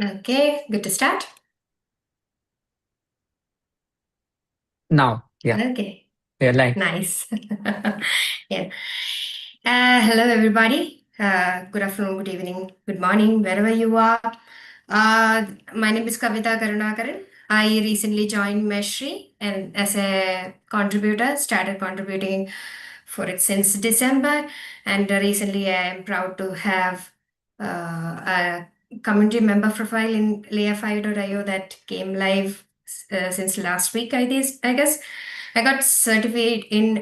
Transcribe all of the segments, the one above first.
Okay, good to start. Now, yeah, Okay, we're live. nice. Yeah. Hello, everybody. Good afternoon, good evening, good morning, wherever you are. Uh, my name is Kavita Karunakaran. I recently joined Meshery and as a contributor, started contributing for it since December. And recently, I am proud to have a community member profile in layer5.io that came live since last week, I guess. I got certified in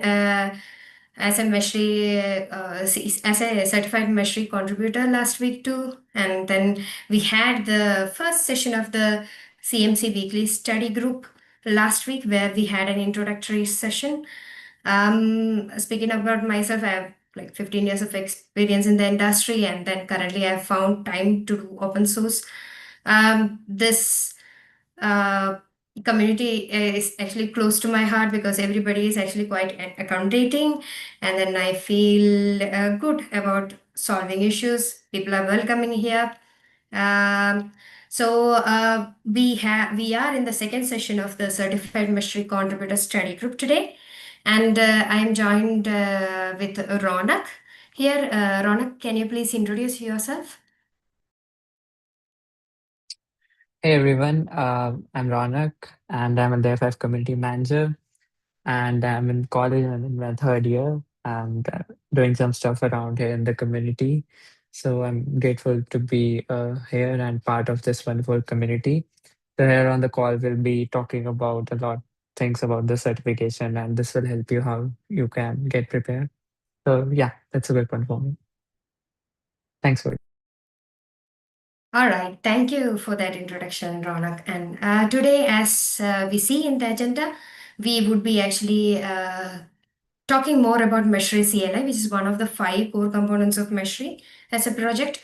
as a Meshery, as a certified Meshery contributor last week too. And then we had the first session of the CMC weekly study group last week where we had an introductory session. Speaking about myself, I have like 15 years of experience in the industry, and then currently I've found time to do open source. This uh, community is actually close to my heart because everybody is actually quite accommodating, and then I feel good about solving issues. People are welcoming here. um, we are in the second session of the Certified Mystery Contributor Study Group today, and I am joined with Ronak here. Ronak, can you please introduce yourself? Hey everyone, I'm Ronak and I'm a DevF community manager and I'm in college and in my third year and doing some stuff around here in the community. So I'm grateful to be here and part of this wonderful community. So here on the call, we'll be talking about a lot things about the certification and this will help you how you can get prepared. So yeah, that's a good one for me. Thanks for it. All right, thank you for that introduction, Ronak. And today, as we see in the agenda, we would be actually talking more about Meshery CLI, which is one of the five core components of Meshery as a project.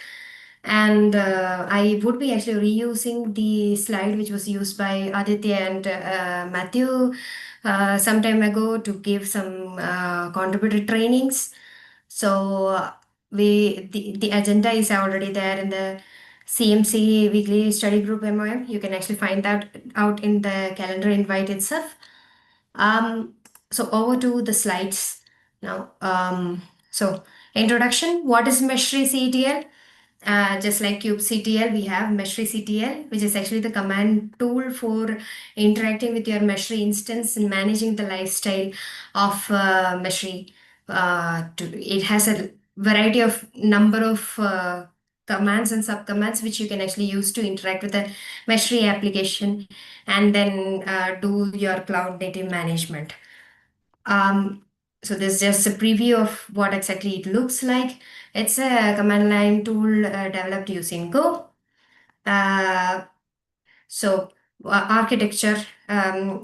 And I would be actually reusing the slide which was used by Aditya and Matthew some time ago to give some contributor trainings. So the agenda is already there in the CMC weekly study group MOM. You can actually find that out in the calendar invite itself. Um, so over to the slides now. So introduction, what is Meshery CTL? Just like kubectl, we have Meshery-ctl, which is actually the command tool for interacting with your Meshery instance and managing the lifestyle of Meshery. It has a variety of number of commands and subcommands which you can actually use to interact with the Meshery application and then do your cloud native management. Um, so this is just a preview of what exactly it looks like. It's a command line tool developed using Go. Uh, so architecture.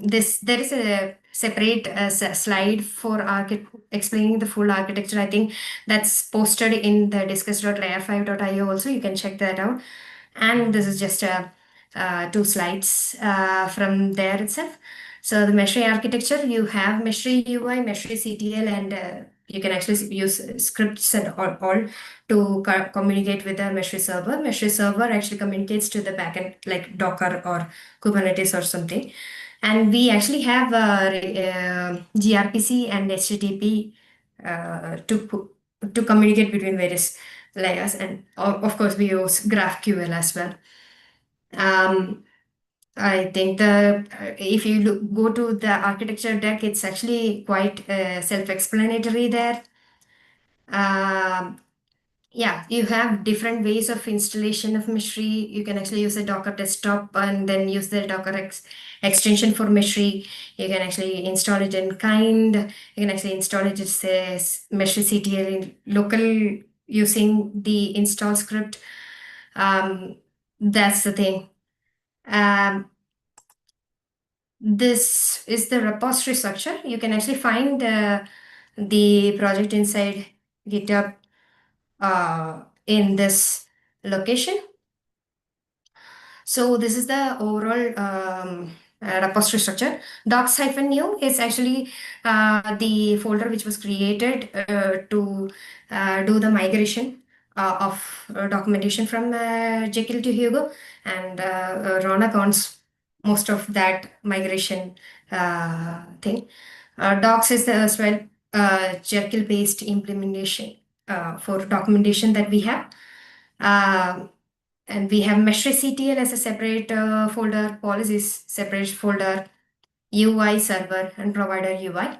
This there is a separate slide for explaining the full architecture. I think that's posted in the discuss.layer5.io also. You can check that out. And this is just two slides from there itself. So the Meshery architecture, you have Meshery UI, Meshery CTL, and you can actually use scripts and all to communicate with the Meshery server. Meshery server actually communicates to the backend like Docker or Kubernetes or something. And we actually have gRPC and HTTP to communicate between various layers. And of course, we use GraphQL as well. Um, I think the if you go to the architecture deck, it's actually quite self-explanatory there. Um, yeah, you have different ways of installation of Meshery. You can actually use a Docker desktop and then use the Docker extension for Meshery. You can actually install it in kind. You can actually install it as Meshery CTL in local using the install script. Um, that's the thing. Um, this is the repository structure. You can actually find the project inside GitHub in this location. So this is the overall repository structure. Docs-new is actually the folder which was created to do the migration of documentation from Jekyll to Hugo, and Rona counts most of that migration thing. Docs is the as well Jekyll based implementation for documentation that we have. Uh, and we have Meshery CTL as a separate folder, policies separate folder, UI server, and provider UI.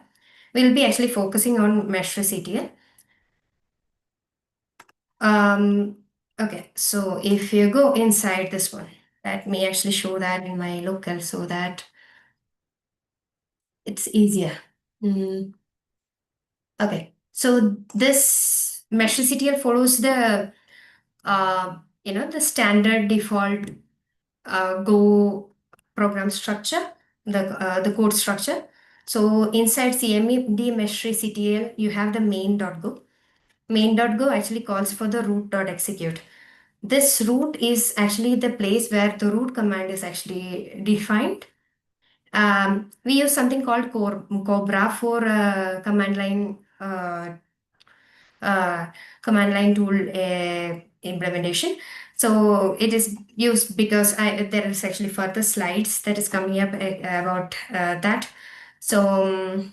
We'll be actually focusing on Meshery CTL. Um, okay, so if you go inside this one, let me actually show that in my local so that it's easier. Mm, okay, so this Meshery follows the the standard default Go program structure, the code structure. So inside CMD Meshery CTL, you have the main.go. Main.go actually calls for the root.execute. This root is actually the place where the root command is actually defined. We use something called Cobra for uh, command line tool implementation. So it is used because there is actually further slides that is coming up about that. So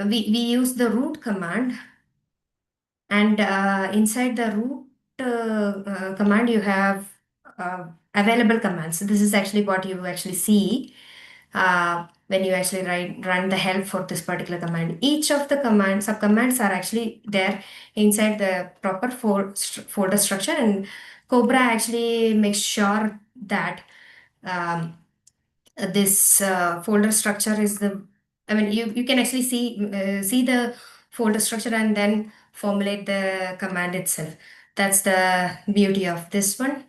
we use the root command, and inside the root command, you have uh, available commands. So this is actually what you actually see when you actually run the help for this particular command. Each of the commands, subcommands are actually there inside the proper folder structure, and Cobra actually makes sure that um, this folder structure is the, I mean, you can actually see the folder structure and then formulate the command itself. That's the beauty of this one.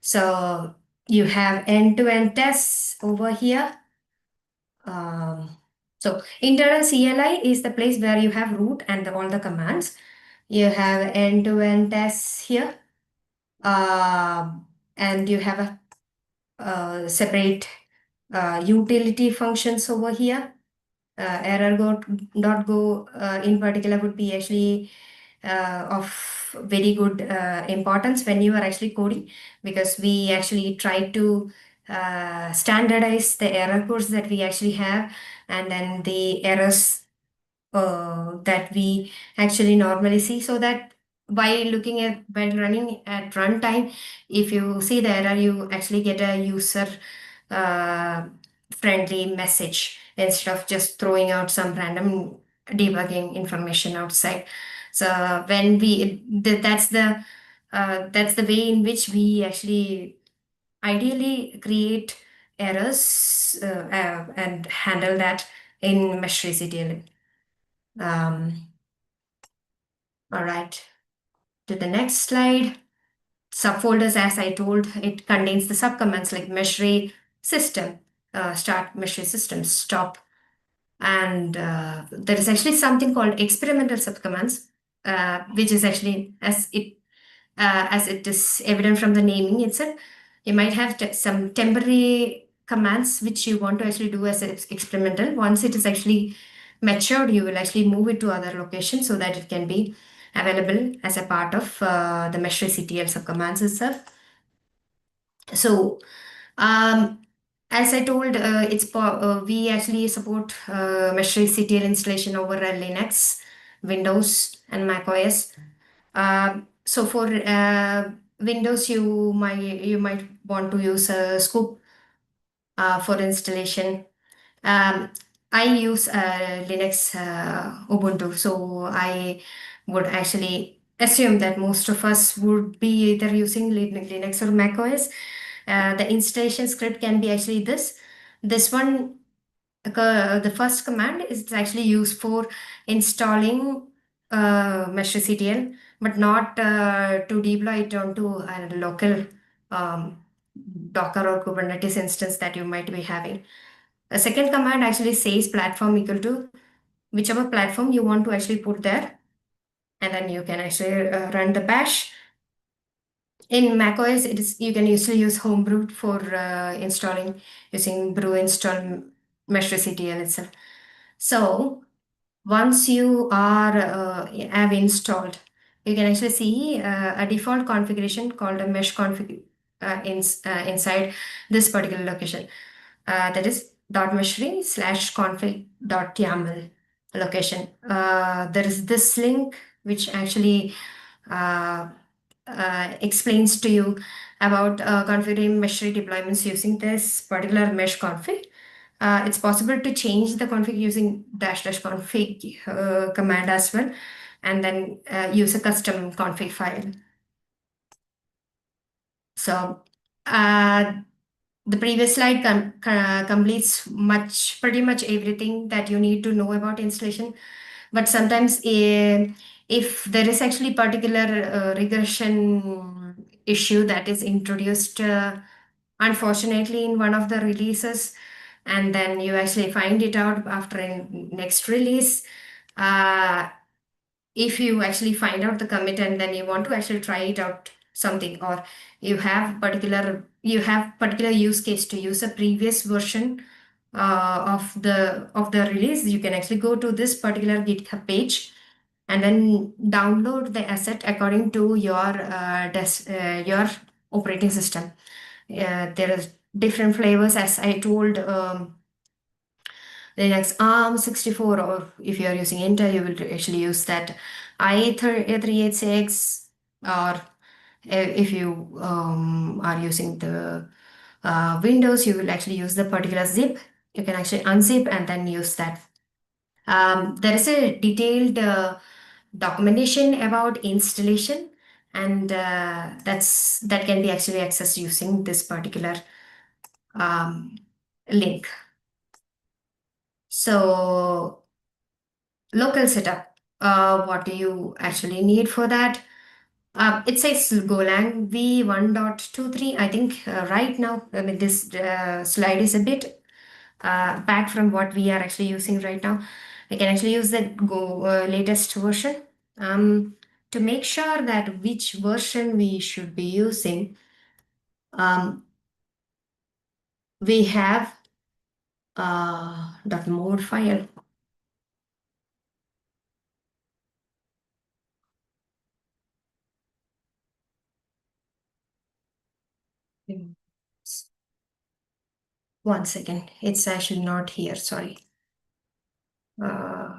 So you have end-to-end tests over here. um, so internal CLI is the place where you have root and all the commands. You have end-to-end tests here. And you have a separate utility functions over here. Error.go in particular would be actually of very good importance when you are actually coding, because we actually try to standardize the error codes that we actually have, and then the errors that we actually normally see, so that by looking at when running at runtime, if you see the error, you actually get a user uh, friendly message instead of just throwing out some random debugging information outside. So when that's the way in which we actually ideally create errors and handle that in Meshery CTL. Um, all right, to the next slide. Subfolders, as I told, it contains the subcommands like Meshery system, start Meshery system, stop. And there is actually something called experimental subcommands, which is actually, as it is evident from the naming itself, you might have some temporary commands which you want to actually do as experimental. Once it is actually matured, you will actually move it to other locations so that it can be available as a part of the Meshery CTL subcommands itself. So um, as I told, we actually support Meshery CTL installation over Linux, Windows, and Mac OS. So for Windows, you might want to use Scoop for installation. Um, I use Linux Ubuntu, so I would actually assume that most of us would be either using Linux or Mac OS. The installation script can be actually this. This one, the first command is actually used for installing Mesh CTL, but not to deploy it onto a local um, Docker or Kubernetes instance that you might be having. A second command actually says platform equal to whichever platform you want to actually put there, and then you can actually run the bash. In macOS, it is you can usually use Homebrew for installing using brew install Mesh.ctl itself. So once you are have installed you can actually see a default configuration called a mesh config inside this particular location. That is .meshery slash config.yaml location. There is this link which actually uh, explains to you about configuring Meshery deployments using this particular mesh config. It's possible to change the config using dash dash config command as well, and then use a custom config file. So uh, the previous slide completes pretty much everything that you need to know about installation. But sometimes if there is actually particular regression issue that is introduced unfortunately in one of the releases, and then you actually find it out after in next release, uh, if you actually find out the commit and then you want to actually try it out something, or you have particular use case to use a previous version of the release, you can actually go to this particular GitHub page and then download the asset according to your operating system. There are different flavors, as I told. Linux ARM 64, or if you are using Intel, you will actually use that i386, or if you are using the Windows, you will actually use the particular zip. You can actually unzip and then use that. There is a detailed documentation about installation, and that can be actually accessed using this particular um, link. So local setup. What do you actually need for that? It says Golang v1.23. I think right now, I mean, this slide is a bit back from what we are actually using right now. I can actually use the latest version. To make sure that which version we should be using, um, we have .mode file. One second, it's actually not here. Sorry. Uh,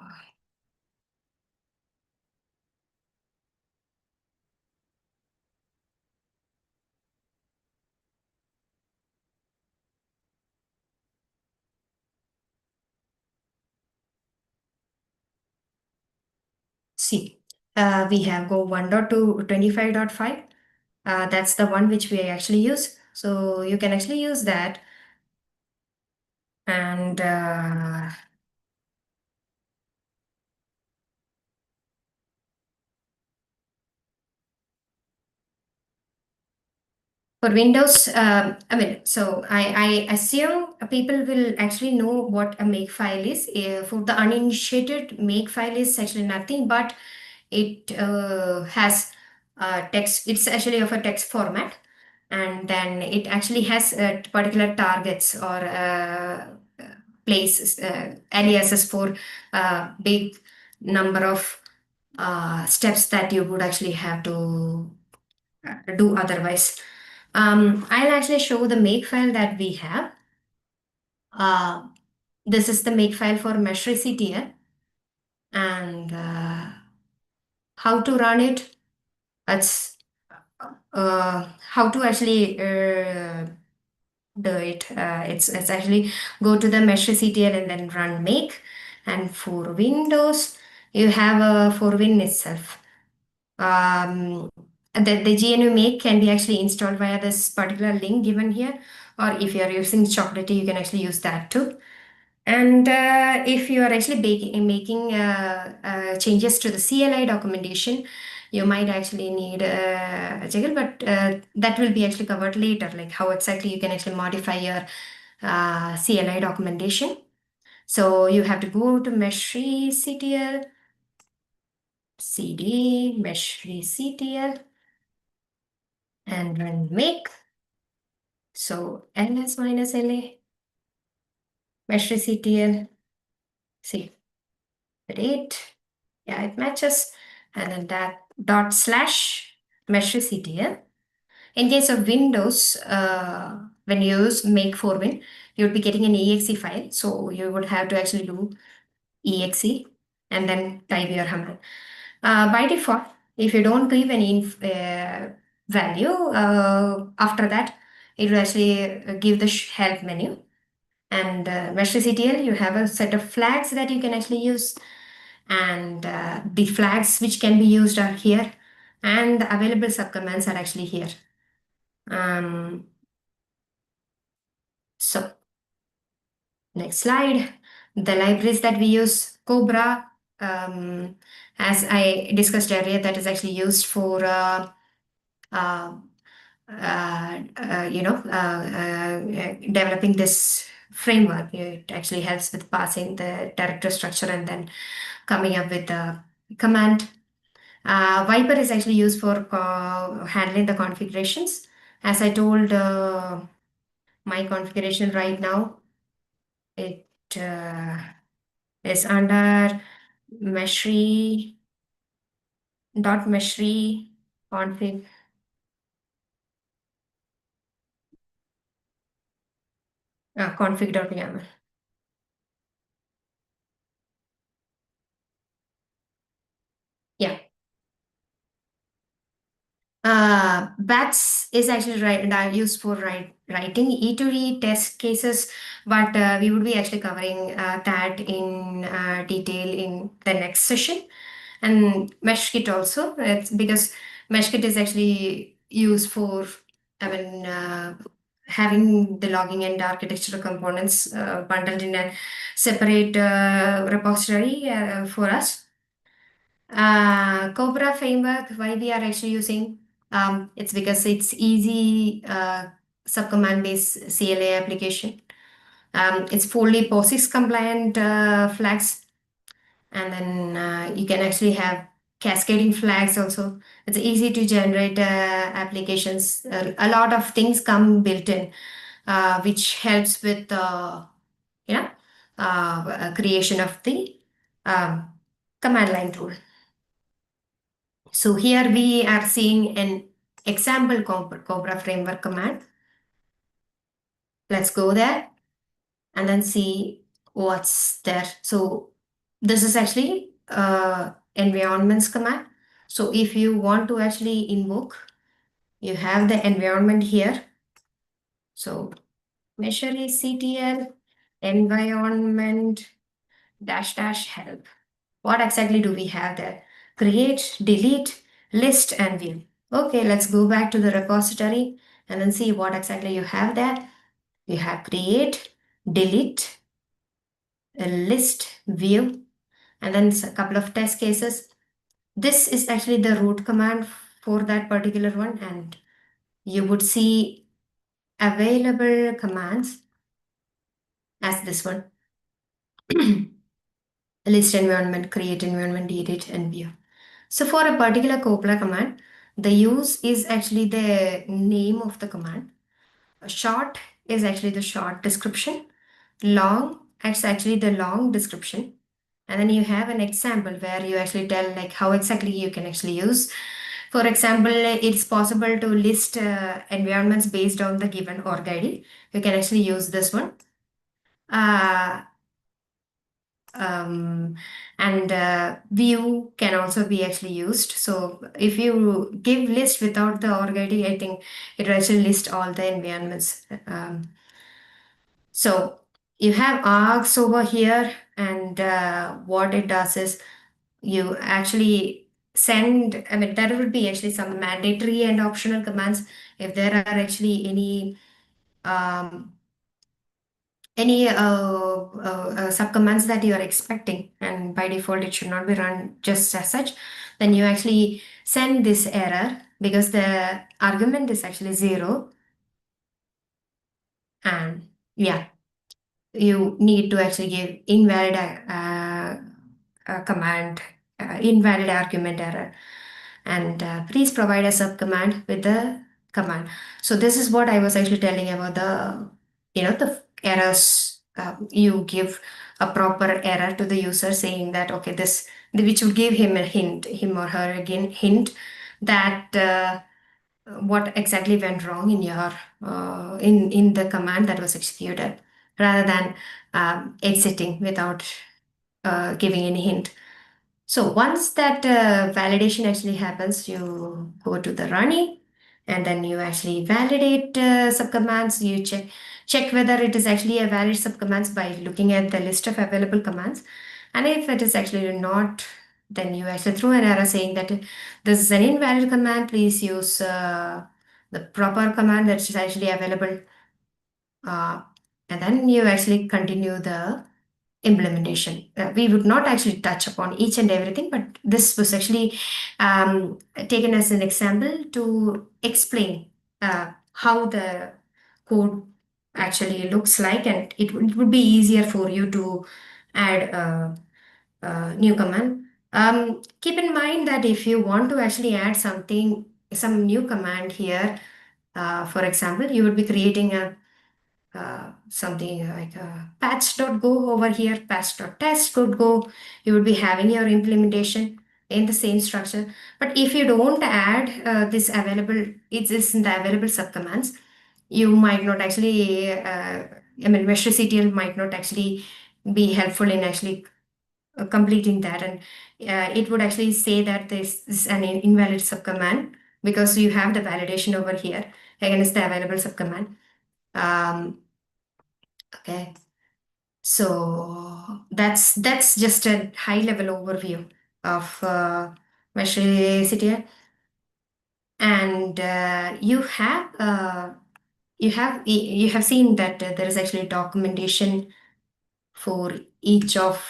See, we have Go 1.2 that's the one which we actually use. So you can actually use that. And for Windows, so I assume people will actually know what a make file is. For the uninitiated, make file is actually nothing but it has text. It's actually of a text format, and then it actually has particular targets or places, aliases for big number of steps that you would actually have to do otherwise. I'll actually show the makefile that we have. Uh, this is the makefile for Meshery CTL, and how to run it. That's how to actually do it. It's actually go to the Meshery CTL and then run make. And for Windows, you have for Win itself. Um, the GNU make can be actually installed via this particular link given here, or if you are using Chocolatey, you can actually use that too. And if you are actually making changes to the CLI documentation, you might actually need a jiggle, but that will be actually covered later, like how exactly you can actually modify your CLI documentation. So you have to go to Meshery CTL, CD, Meshery CTL, and run make. So ls minus la, Meshery CTL, see the date. Yeah, it matches. And then that dot slash Meshery. In case of Windows, when you use make for Win, you would be getting an exe file. So you would have to actually do exe and then type your command. By default, if you don't give any value, after that, it will actually give the help menu. And Meshery, you have a set of flags that you can actually use. And the flags which can be used are here. And the available subcommands are actually here. Um, so next slide. The libraries that we use, Cobra, as I discussed earlier, that is actually used for uh, developing this framework. It actually helps with passing the directory structure and then coming up with the command. Viper is actually used for handling the configurations. As I told, my configuration right now, it is under Meshery Meshery config. Config.yaml. Yeah. BATS is actually used for writing E2E test cases, but we would be actually covering that in detail in the next session. And Meshkit also, it's because Meshkit is actually used for, I mean, having the logging and architectural components bundled in a separate repository for us. Cobra framework, why we are actually using, it's because it's easy subcommand based CLA application. It's fully POSIX compliant flags, and then you can actually have cascading flags also. It's easy to generate applications. A lot of things come built in, which helps with you know creation of the um, command line tool. So here we are seeing an example Cobra framework command. Let's go there and then see what's there. So this is actually environments command. So if you want to actually invoke, you have the environment here. So Meshery CTL environment dash dash help. What exactly do we have there? Create, delete, list, and view. Okay, let's go back to the repository and then see what exactly you have there. You have create, delete, a list, view, and then a couple of test cases. This is actually the root command for that particular one, and you would see available commands as this one. List environment, create environment, delete, and view. So for a particular Copla command, the use is actually the name of the command. Short is actually the short description. Long, it's actually the long description. And then you have an example where you actually tell like how exactly you can actually use. For example, it's possible to list environments based on the given org ID. You can actually use this one. Uh, um, and view can also be actually used. So if you give list without the org ID, I think it will actually list all the environments. So you have args over here, and what it does is you actually send, I mean, there will be actually some mandatory and optional commands. If there are actually um, any subcommands that you are expecting, and by default it should not be run just as such, then you actually send this error because the argument is actually zero. And yeah, you need to actually give invalid command, invalid argument error, and please provide a subcommand with the command. So this is what I was actually telling about the, the errors you give. a proper error to the user saying that, okay, this, which would give him a hint, him or her again, hint that what exactly went wrong in your in the command that was executed, rather than exiting without giving any hint. So once that validation actually happens, you go to the running, and then you actually validate subcommands. You check whether it is actually a valid subcommands by looking at the list of available commands. And if it is actually not, then you actually throw an error saying that this is an invalid command. Please use the proper command that is actually available. Uh, and then you actually continue the implementation. We would not actually touch upon each and everything, but this was actually taken as an example to explain how the code actually looks like, and it would be easier for you to add a new command. Keep in mind that if you want to actually add something, some new command here, for example, you would be creating a something like patch.go over here, patch.test could go. You would be having your implementation in the same structure. But if you don't add this available, it is in the available subcommands, you might not actually, I mean, Meshery might not actually be helpful in actually completing that. And it would actually say that this is an invalid subcommand because you have the validation over here against the available subcommand. Um, okay. So that's just a high level overview of Meshery CTL, and you have seen that there is actually documentation for each of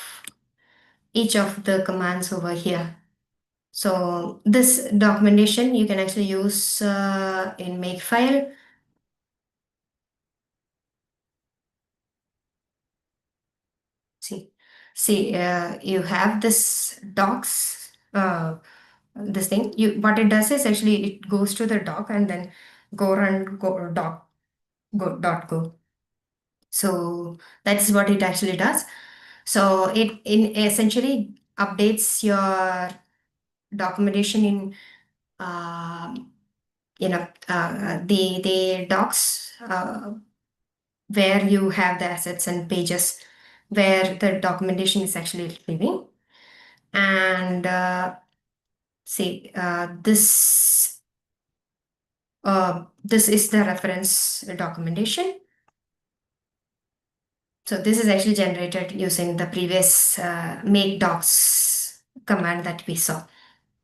the commands over here. So this documentation you can actually use in Makefile. See, you have this docs. This thing, you what it does is actually it goes to the doc and then go run go doc go dot go. So that's what it actually does. So it in essentially updates your documentation in the docs where you have the assets and pages where the documentation is actually living. And this is the reference documentation. So this is actually generated using the previous make docs command that we saw.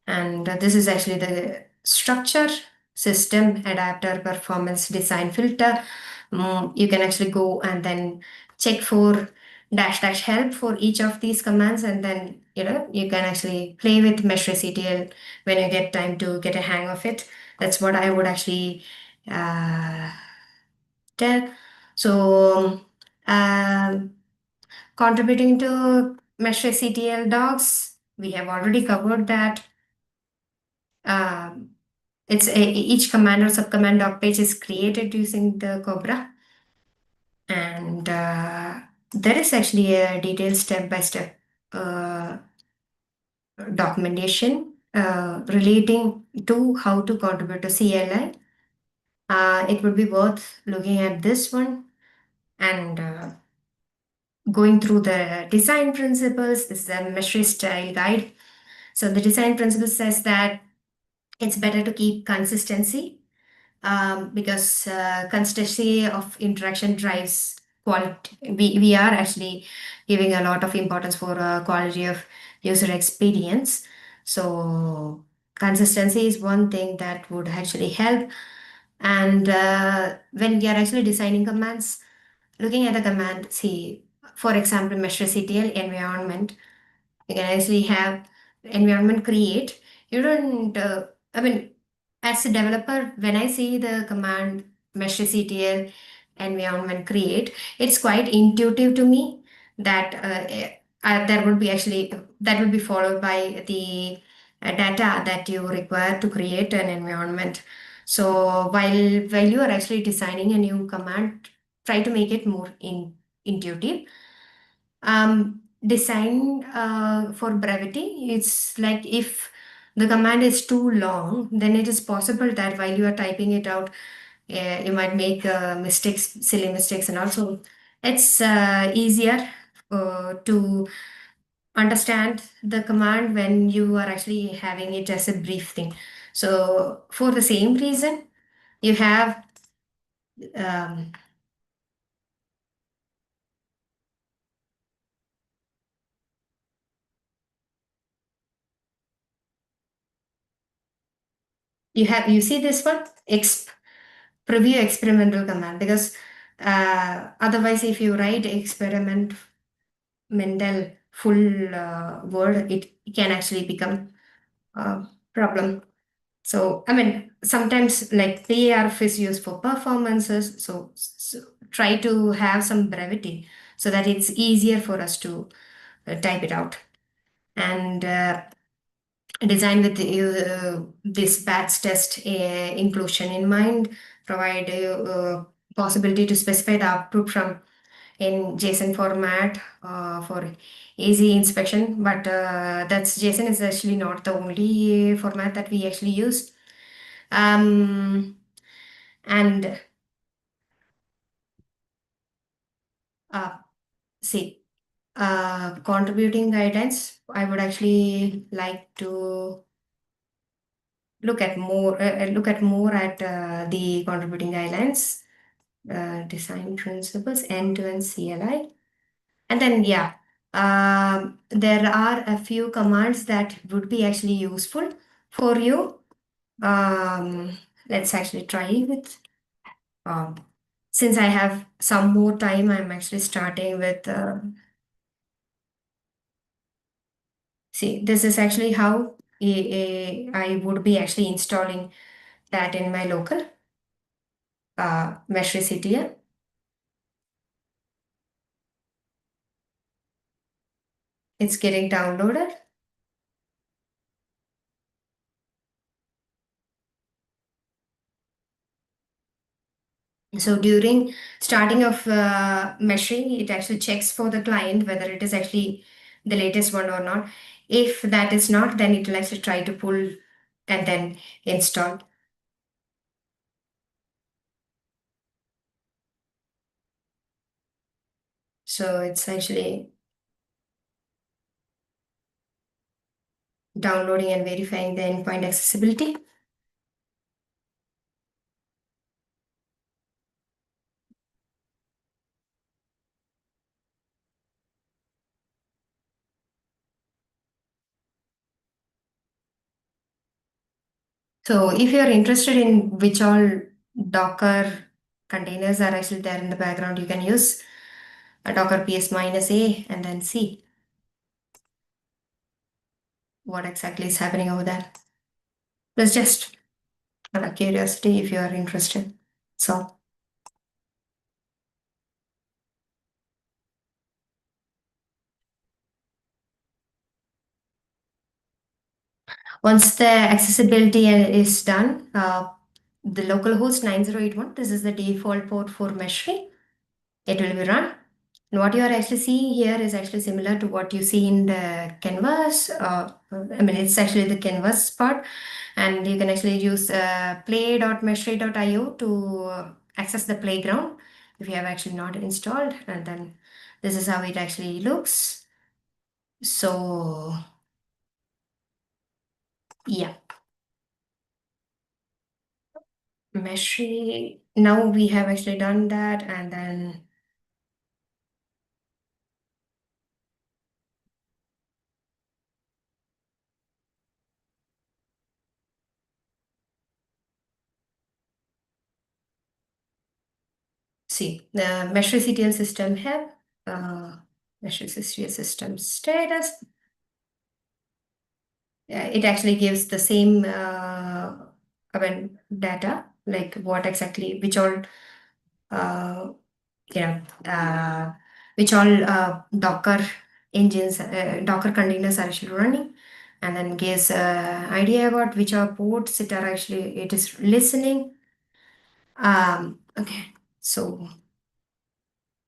And this is actually the structure, system, adapter, performance, design, filter. You can actually go and then check for dash dash help for each of these commands, and then you can actually play with Meshery CTL when you get time to get a hang of it. That's what I would actually uh, tell. So contributing to Meshery CTL docs, we have already covered that. Um, each command or subcommand doc page is created using the Cobra, and there is actually a detailed step-by-step documentation relating to how to contribute to CLI. It would be worth looking at this one and going through the design principles. This is a Meshery style guide. So the design principle says that it's better to keep consistency because consistency of interaction drives quality. We are actually giving a lot of importance for quality of user experience. So consistency is one thing that would actually help. And when we are actually designing commands, looking at the command, see, for example, Meshery CTL environment, you can actually have environment create. You don't, I mean, as a developer, when I see the command Meshery environment create, it's quite intuitive to me that there would be actually, that would be followed by the data that you require to create an environment. So while you are actually designing a new command, try to make it more intuitive. designed for brevity. It's like if the command is too long, then it is possible that while you are typing it out, you might make mistakes, silly mistakes, and also it's easier to understand the command when you are actually having it as a brief thing. So for the same reason, you have um, you see this one, preview experimental command, because otherwise if you write experimental full word, it can actually become a problem. So I mean sometimes like PARF is used for performances, so try to have some brevity so that it's easier for us to type it out. And design with this batch test inclusion in mind, provide possibility to specify the output from in JSON format for easy inspection. But that's JSON is actually not the only format that we actually use. Um, and uh, see, contributing guidelines, I would actually like to look at more at the contributing guidelines, design principles, end-to-end CLI. And then, yeah, there are a few commands that would be actually useful for you. Let's actually try with, um, since I have some more time, I'm actually starting with, see, this is actually how I would be actually installing that in my local Meshery CTL. It's getting downloaded. So during starting of meshing, it actually checks for the client whether it is actually the latest one or not. If that is not, then it will actually try to pull and then install. So it's actually downloading and verifying the endpoint accessibility. So if you're interested in which all Docker containers are actually there in the background, you can use a Docker PS minus A and then see what exactly is happening over there. That's just out of curiosity if you are interested. So once the accessibility is done, the localhost 9081, this is the default port for Meshery. It will be run. And what you are actually seeing here is actually similar to what you see in the canvas. I mean, it's actually the canvas part. And you can actually use play.meshery.io to access the playground if you have actually not installed. And then this is how it actually looks. So, yeah. Meshery. Now we have actually done that, and then see the Meshery CTL system have uh, Meshery CTL system status. It actually gives the same I mean data like what exactly which all uh, you know which all Docker engines Docker containers are actually running, and then gives idea about which are ports it are actually it is listening. Okay, so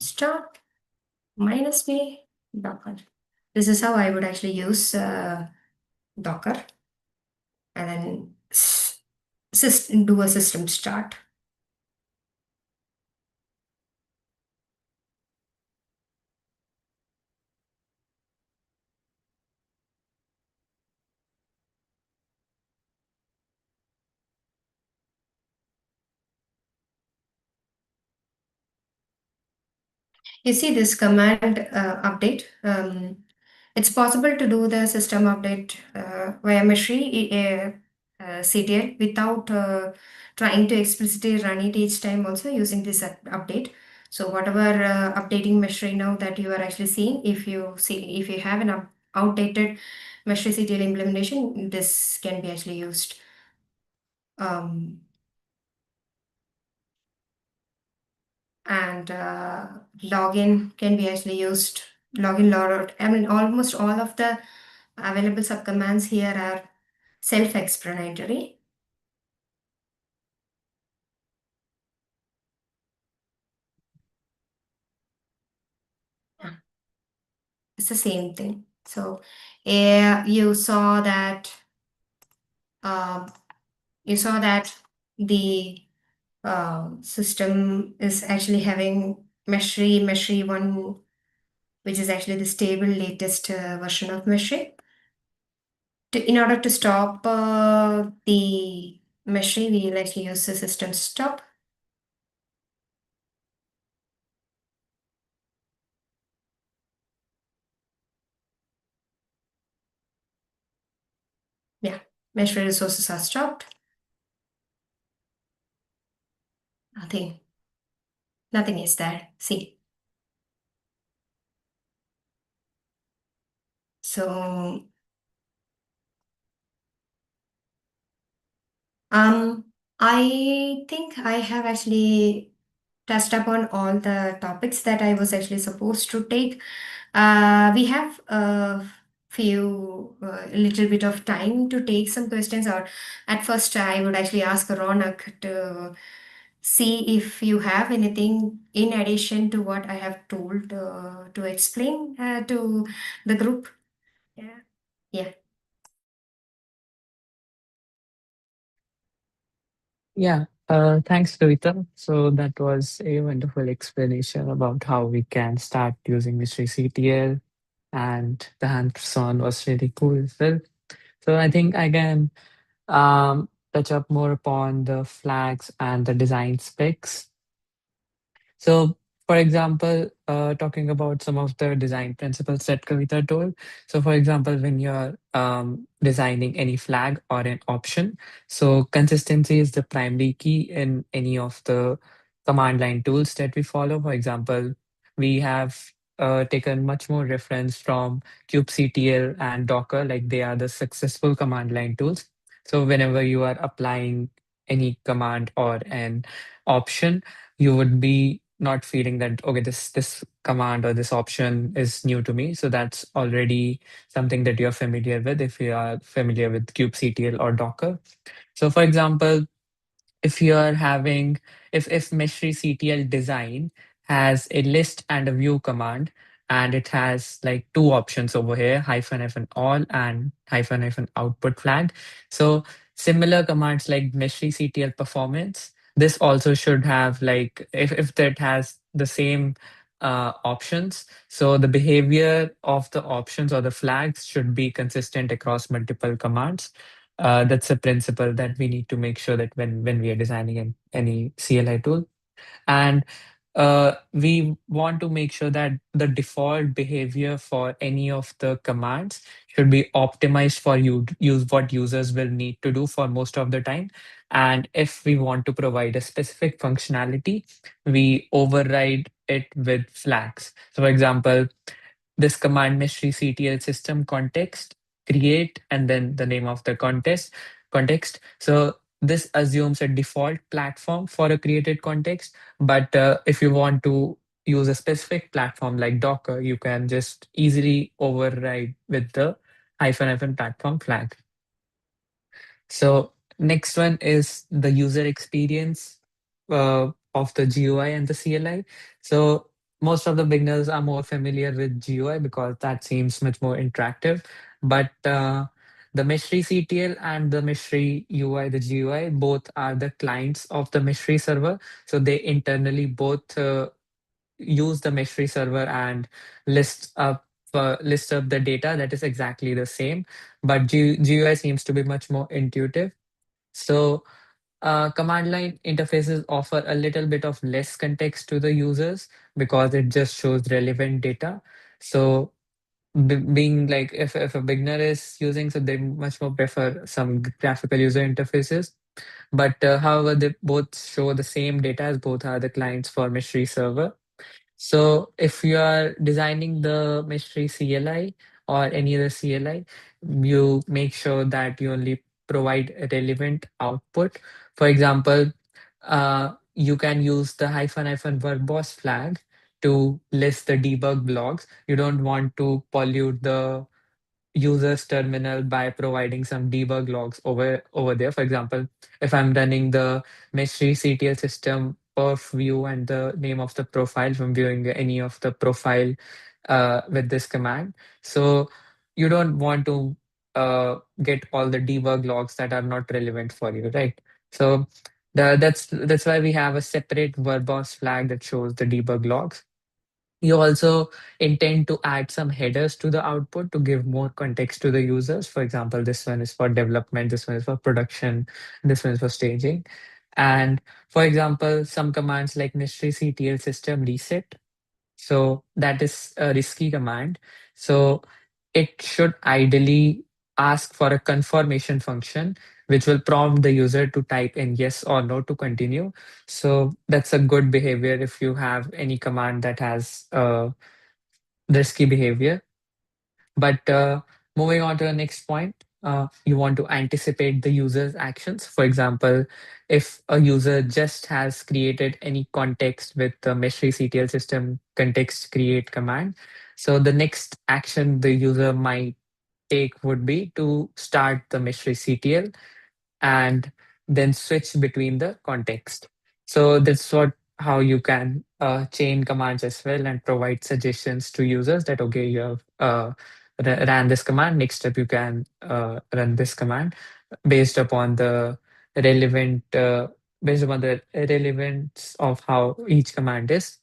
start minus B. Docker. This is how I would actually use Docker and then do a system start. You see this command update. It's possible to do the system update via Meshery CTL without trying to explicitly run it each time also using this update. So whatever updating Meshery now that you are actually seeing, if you have an outdated Meshery CTL implementation, this can be actually used. Um, and login can be actually used. Login, logout. I mean, almost all of the available subcommands here are self-explanatory. Yeah, it's the same thing. So, you saw that uh, the system is actually having Meshery 1, which is actually the stable latest version of Meshery. In order to stop the Meshery, we'll actually use the system stop. Yeah, Meshery resources are stopped. Nothing, nothing is there. See, so um, I think I have actually touched upon all the topics that I was actually supposed to take. We have a little bit of time to take some questions, or at first, I would actually ask Ronak to see if you have anything in addition to what I have told to explain to the group. Yeah. Yeah. Yeah, thanks, Kavita. So that was a wonderful explanation about how we can start using Mystery CTL, and the hands-on was really cool as well. So I think I can touch up more upon the flags and the design specs. So, for example, talking about some of the design principles that Kavita told. So, for example, when you're designing any flag or an option, so consistency is the primary key in any of the command line tools that we follow. For example, we have taken much more reference from kubectl and Docker, like they are the successful command line tools. So, whenever you are applying any command or an option, you would be not feeling that, okay, this command or this option is new to me. So that's already something that you're familiar with if you are familiar with kubectl or Docker. So for example, if you're having if Meshery CTL design has a list and a view command, and it has like two options over here, hyphen hyphen all and hyphen hyphen output flag. So similar commands like Meshery CTL performance, this also should have like if that has the same options. So the behavior of the options or the flags should be consistent across multiple commands. That's a principle that we need to make sure that when we are designing any CLI tool. And we want to make sure that the default behavior for any of the commands should be optimized for you use what users will need to do for most of the time. And if we want to provide a specific functionality, we override it with flags. So for example, this command Meshery CTL system context, create, and then the name of the context. So this assumes a default platform for a created context. But if you want to use a specific platform like Docker, you can just easily override with the hyphen hyphen platform flag. So next one is the user experience of the GUI and the CLI. So most of the beginners are more familiar with GUI because that seems much more interactive. But the Meshery CTL and the Meshery UI, the GUI, both are the clients of the Meshery server. So they internally both use the Meshery server and list up the data that is exactly the same. But GUI seems to be much more intuitive. So command line interfaces offer a little bit of less context to the users because it just shows relevant data. So being like if a beginner is using, so they much more prefer some graphical user interfaces. But however, they both show the same data as both are the clients for Mystery server. So if you are designing the Mystery CLI or any other CLI, you make sure that you only provide a relevant output. For example, you can use the hyphen verbose flag to list the debug logs. You don't want to pollute the user's terminal by providing some debug logs over there. For example, if I'm running the Meshery CTL system perf view and the name of the profile from viewing any of the profile with this command, so you don't want to get all the debug logs that are not relevant for you, right? So that's why we have a separate verbose flag that shows the debug logs. You also intend to add some headers to the output to give more context to the users. For example, this one is for development, this one is for production, this one is for staging. And for example, some commands like mystery CTL system reset. So that is a risky command. So it should ideally ask for a confirmation function, which will prompt the user to type in yes or no to continue. So that's a good behavior if you have any command that has risky behavior. But moving on to the next point, you want to anticipate the user's actions. For example, if a user just has created any context with the Meshery CTL system context create command, so the next action the user might take would be to start the Meshery CTL and then switch between the context. So that's what how you can chain commands as well and provide suggestions to users that okay, you have ran this command. Next step, you can run this command based upon the relevant based upon the relevance of how each command is.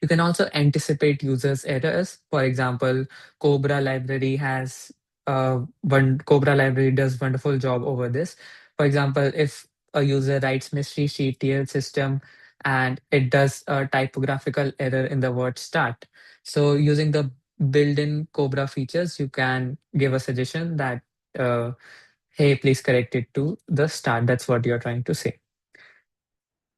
You can also anticipate users' errors. For example, Cobra library has one Cobra library does wonderful job over this. For example, if a user writes mystery CTL system and it does a typographical error in the word start. So using the built-in Cobra features, you can give a suggestion that hey, please correct it to the start. That's what you're trying to say.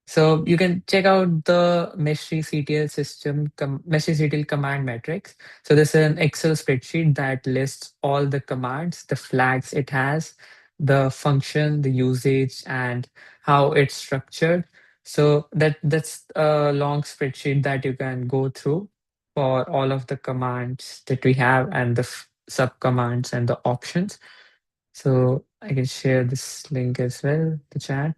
So you can check out the Meshery CTL Meshery CTL command metrics. So this is an Excel spreadsheet that lists all the commands, the flags it has, the function, the usage, and how it's structured. So that's a long spreadsheet that you can go through for all of the commands that we have and the sub commands and the options. So I can share this link as well, the chat.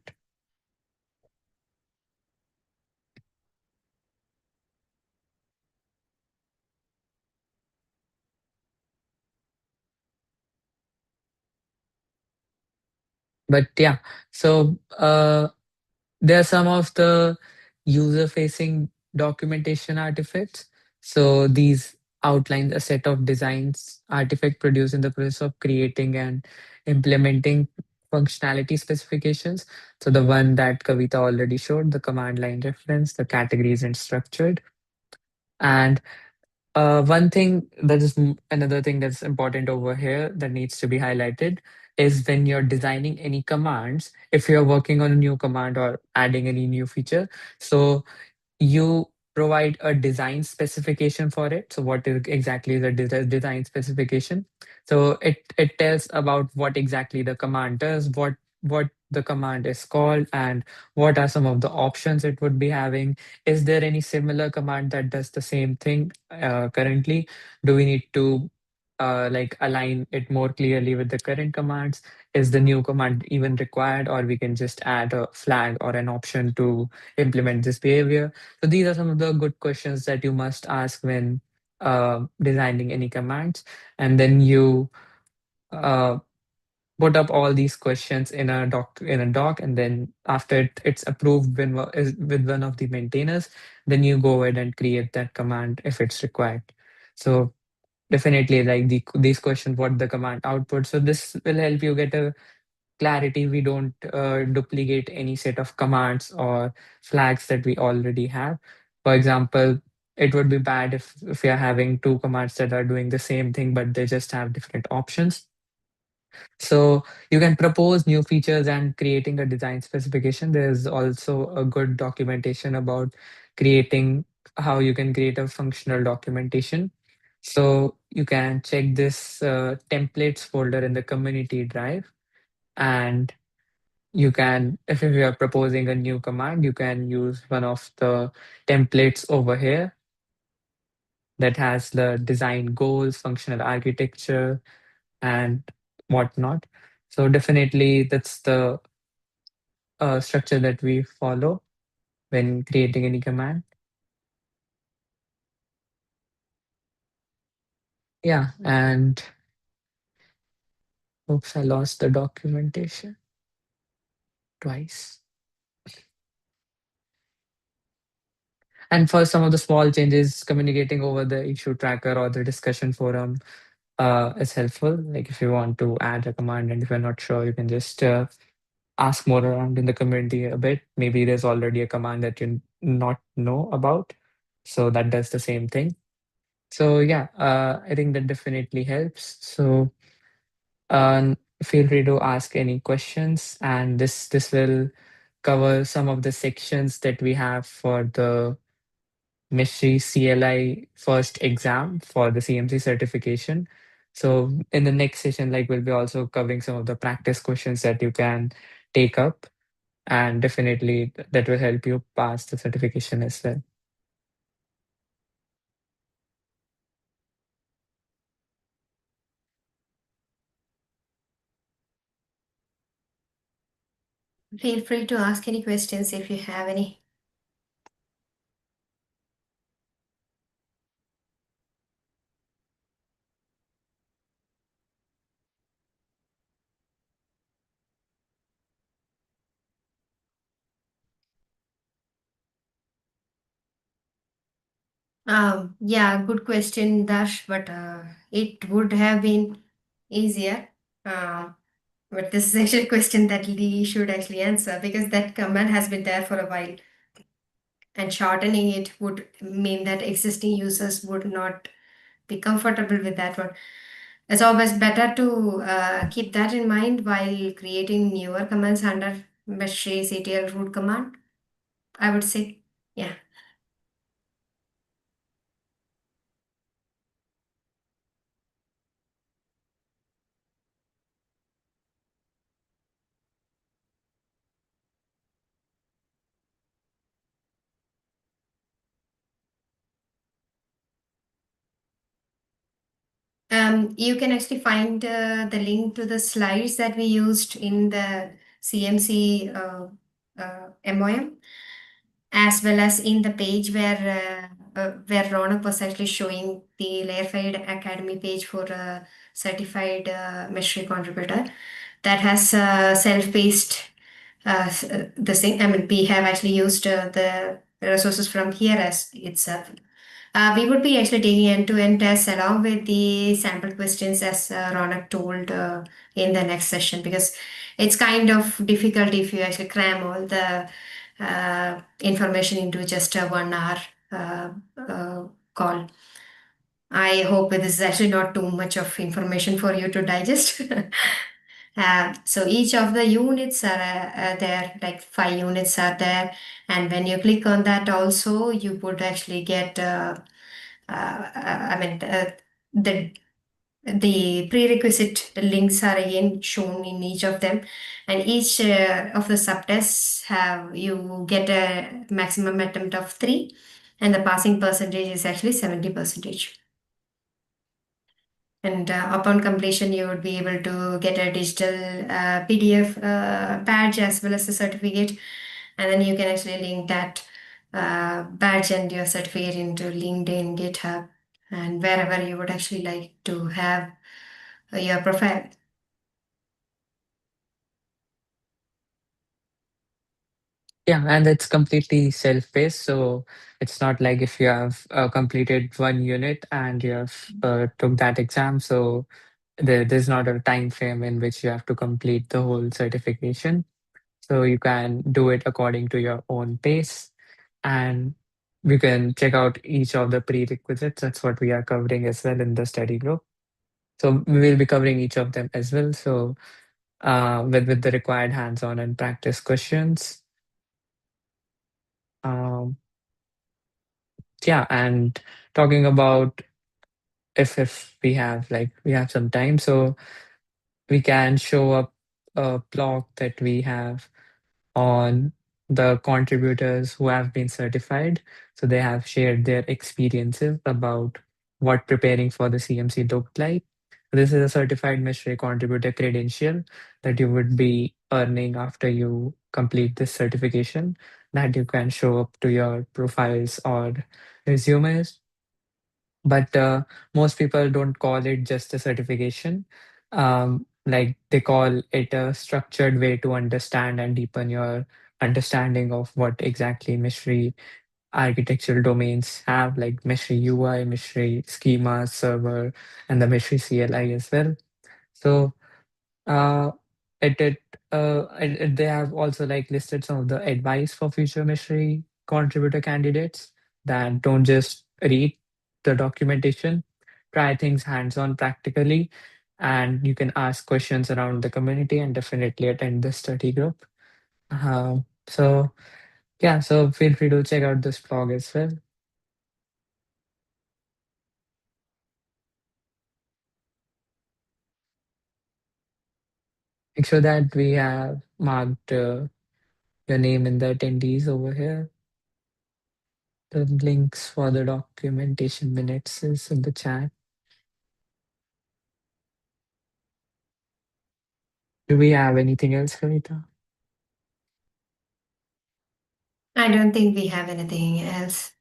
But yeah, so there are some of the user-facing documentation artifacts. So these outline a set of designs artifact produced in the process of creating and implementing functionality specifications. So the one that Kavita already showed, the command line reference, the categories and structured. And one thing that is another thing that's important over here that needs to be highlighted is when you're designing any commands, if you're working on a new command or adding any new feature, so you provide a design specification for it. So what is exactly the design specification? So it tells about what exactly the command does, what the command is called, and what are some of the options it would be having. Is there any similar command that does the same thing currently? Do we need to like align it more clearly with the current commands. Is the new command even required, or we can just add a flag or an option to implement this behavior? So these are some of the good questions that you must ask when designing any commands. And then you uh, put up all these questions in a doc, and then after it's approved with one of the maintainers, then you go ahead and create that command if it's required. So definitely, like these questions, what the command output. So this will help you get a clarity. We don't duplicate any set of commands or flags that we already have. For example, it would be bad if we are having two commands that are doing the same thing, but they just have different options. So you can propose new features and creating a design specification. There's also a good documentation about creating how you can create a functional documentation. So you can check this templates folder in the community drive, and you can, if you are proposing a new command, you can use one of the templates over here that has the design goals, functional architecture, and whatnot. So definitely that's the structure that we follow when creating any command. Yeah, and oops, I lost the documentation twice. And for some of the small changes, communicating over the issue tracker or the discussion forum is helpful. Like if you want to add a command and if you're not sure, you can just ask more around in the community a bit. Maybe there's already a command that you not know about, so that does the same thing. So yeah, I think that definitely helps. So feel free to ask any questions, and this will cover some of the sections that we have for the Meshery CLI first exam for the CMC certification. So in the next session, like we'll be also covering some of the practice questions that you can take up, and definitely that will help you pass the certification as well. Feel free to ask any questions if you have any. Yeah, good question, Dash, but it would have been easier. Uh, but this is actually a question that Lee should actually answer because that command has been there for a while, and shortening it would mean that existing users would not be comfortable with that one. It's always better to keep that in mind while creating newer commands under Meshery CTL root command, I would say. Yeah. You can actually find the link to the slides that we used in the CMC MOM, as well as in the page where Ronak was actually showing the Layerfied Academy page for a certified Meshery contributor that has self-paced the same. I mean, we have actually used the resources from here as itself. We would be actually taking end-to-end tests along with the sample questions, as Ronak told in the next session, because it's kind of difficult if you actually cram all the information into just a 1 hour uh, call. I hope this is actually not too much of information for you to digest. So each of the units are there, like 5 units are there, and when you click on that, also you would actually get. I mean, the the prerequisite links are again shown in each of them, and each of the subtests have you get a maximum attempt of 3, and the passing percentage is actually 70 percentage. And upon completion, you would be able to get a digital PDF badge as well as a certificate. And then you can actually link that badge and your certificate into LinkedIn, GitHub, and wherever you would actually like to have your profile. Yeah, and it's completely self-paced, so it's not like if you have completed one unit and you have took that exam, so there's not a time frame in which you have to complete the whole certification. So you can do it according to your own pace, and you can check out each of the prerequisites. That's what we are covering as well in the study group. So we will be covering each of them as well. So with the required hands-on and practice questions. Um, yeah, and talking about if we have some time, so we can show up a blog that we have on the contributors who have been certified. So they have shared their experiences about what preparing for the CMC looked like. This is a certified Meshery contributor credential that you would be earning after you complete this certification that you can show up to your profiles or resumes. But most people don't call it just a certification. Like they call it a structured way to understand and deepen your understanding of what exactly Meshery architectural domains have, like Meshery UI, Meshery schema, server, and the Meshery CLI as well. So uh, they have also like listed some of the advice for future Meshery contributor candidates that don't just read the documentation, try things hands-on practically, and you can ask questions around the community and definitely attend the study group. So yeah, so feel free to check out this blog as well. Make sure that we have marked your name in the attendees over here. The links for the documentation minutes is in the chat. Do we have anything else, Kavita? I don't think we have anything else.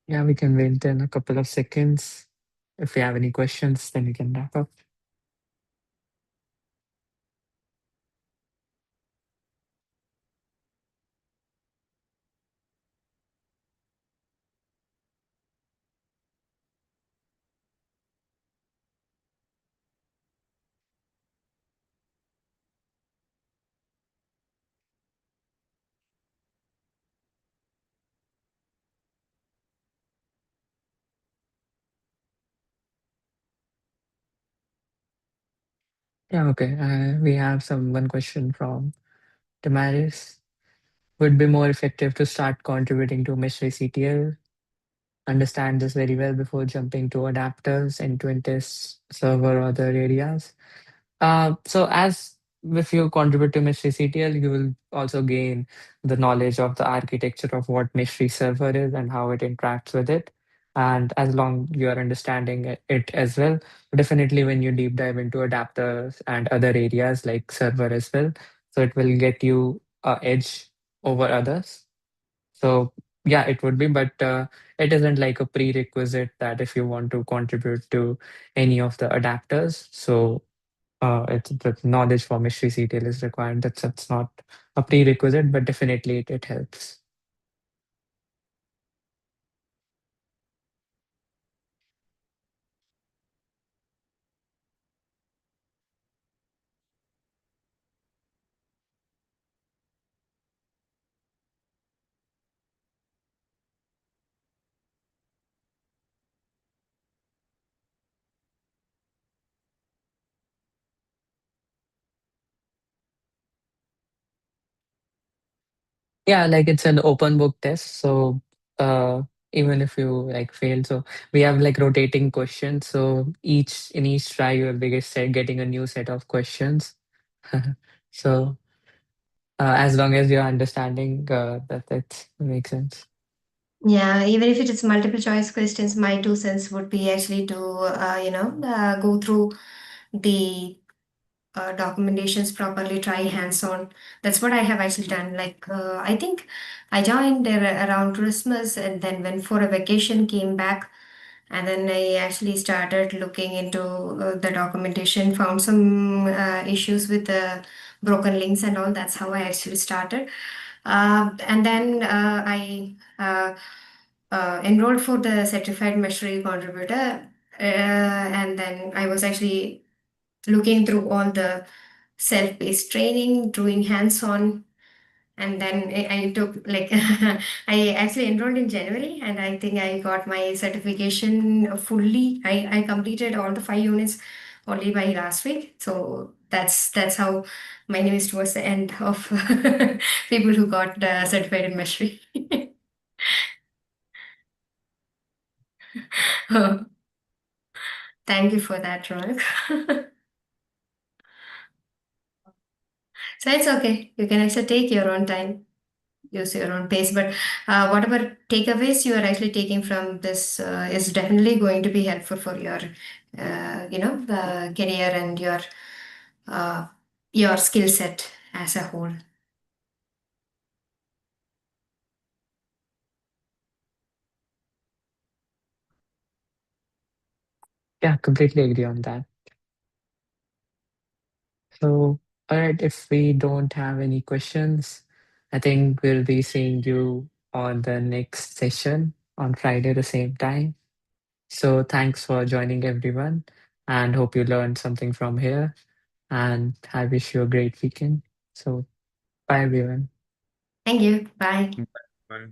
Yeah, we can wait then a couple of seconds. If we have any questions, then we can wrap up. Yeah, okay. We have one question from Damaris. Would be more effective to start contributing to Mystery CTL, understand this very well before jumping to adapters, end-to-end tests, server, or other areas. So as if you contribute to Mystery CTL, you will also gain the knowledge of the architecture of what Mystery server is and how it interacts with it. And as long you are understanding it as well, definitely when you deep dive into adapters and other areas like server as well, so it will get you a edge over others. So yeah, it would be, but it isn't like a prerequisite that if you want to contribute to any of the adapters. So it's the knowledge for mystery CTL is required. That's not a prerequisite, but definitely it helps. Yeah, like it's an open book test. So uh, even if you like fail, so we have like rotating questions. So each in each try, you will be getting a new set of questions. So as long as you're understanding that makes sense. Yeah, even if it is multiple choice questions, my 2 cents would be actually to, go through the documentations properly, try hands-on. That's what I have actually done. Like, I think I joined there around Christmas and then went for a vacation, came back, and then I actually started looking into the documentation, found some issues with the broken links and all. That's how I actually started. And then I enrolled for the certified Meshery contributor. And then I was actually looking through all the self-paced training, doing hands-on, and then I took like I actually enrolled in January, and I think I got my certification fully. I completed all the 5 units only by last week. So that's how my name is towards the end of people who got certified in Meshery. Thank you for that, Ronak. So it's okay. You can actually take your own time, use your own pace. But whatever takeaways you are actually taking from this is definitely going to be helpful for your, career and uh, your skill set as a whole. Yeah, completely agree on that. So, all right, if we don't have any questions, I think we'll be seeing you on the next session on Friday, the same time. So, thanks for joining, everyone, and hope you learned something from here. And I wish you a great weekend. So, bye, everyone. Thank you. Bye. Bye.